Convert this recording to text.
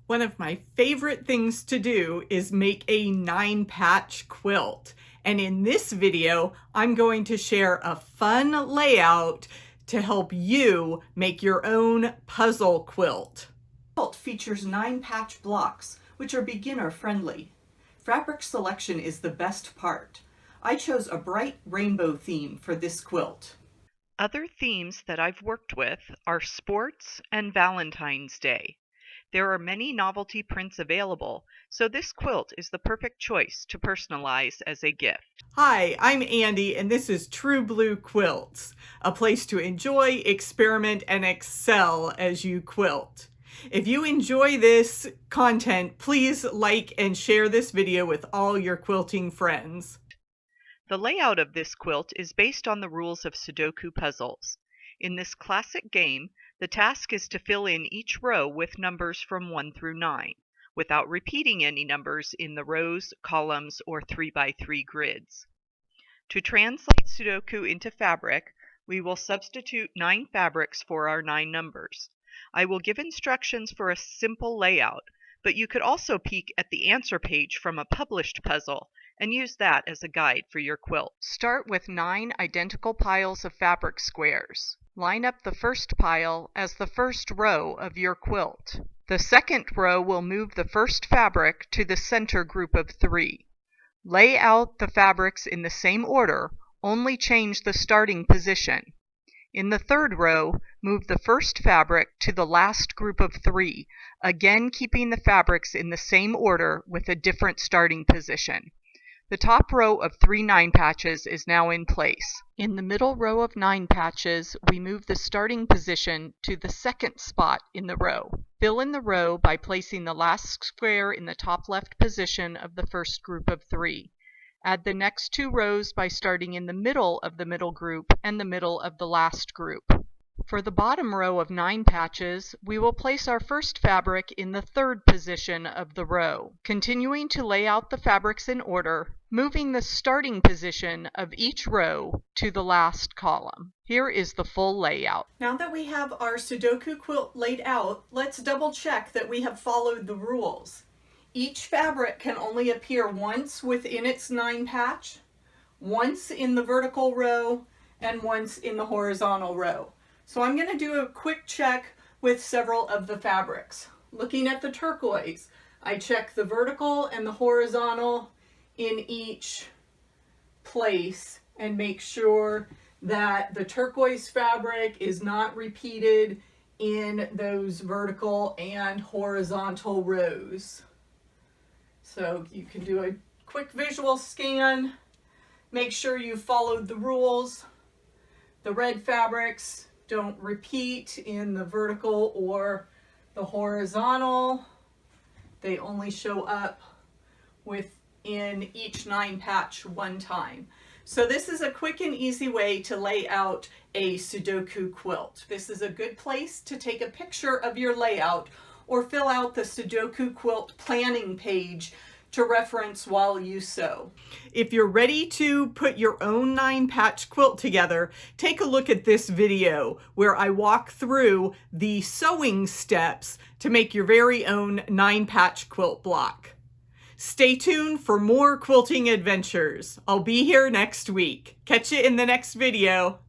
One of my favorite things to do is make a 9-patch quilt. And in this video, I'm going to share a fun layout to help you make your own puzzle quilt. The quilt features 9-patch blocks, which are beginner friendly. Fabric selection is the best part. I chose a bright rainbow theme for this quilt. Other themes that I've worked with are sports and Valentine's Day. There are many novelty prints available, so this quilt is the perfect choice to personalize as a gift. Hi, I'm Andy, and this is True Blue Quilts, a place to enjoy, experiment, and excel as you quilt. If you enjoy this content, please like and share this video with all your quilting friends. The layout of this quilt is based on the rules of Sudoku puzzles. In this classic game, the task is to fill in each row with numbers from 1 through 9, without repeating any numbers in the rows, columns, or 3x3 grids. To translate Sudoku into fabric, we will substitute 9 fabrics for our 9 numbers. I will give instructions for a simple layout, but you could also peek at the answer page from a published puzzle and use that as a guide for your quilt. Start with 9 identical piles of fabric squares. Line up the first pile as the first row of your quilt. The second row will move the first fabric to the center group of 3. Lay out the fabrics in the same order, only change the starting position. In the third row, move the first fabric to the last group of 3, again keeping the fabrics in the same order with a different starting position. The top row of 3 9 patches is now in place. In the middle row of 9 patches, we move the starting position to the second spot in the row. Fill in the row by placing the last square in the top left position of the first group of 3. Add the next 2 rows by starting in the middle of the middle group and the middle of the last group. For the bottom row of 9 patches, we will place our first fabric in the third position of the row, continuing to lay out the fabrics in order, moving the starting position of each row to the last column. Here is the full layout. Now that we have our Sudoku quilt laid out, let's double check that we have followed the rules. Each fabric can only appear once within its 9 patch, once in the vertical row, and once in the horizontal row. So I'm going to do a quick check with several of the fabrics. Looking at the turquoise, I check the vertical and the horizontal in each place and make sure that the turquoise fabric is not repeated in those vertical and horizontal rows. So you can do a quick visual scan, make sure you followed the rules. The red fabrics don't repeat in the vertical or the horizontal. They only show up within each 9 patch one time. So this is a quick and easy way to lay out a Sudoku quilt. This is a good place to take a picture of your layout or fill out the Sudoku quilt planning page to reference while you sew. If you're ready to put your own 9-patch quilt together, take a look at this video where I walk through the sewing steps to make your very own 9-patch quilt block. Stay tuned for more quilting adventures. I'll be here next week. Catch you in the next video.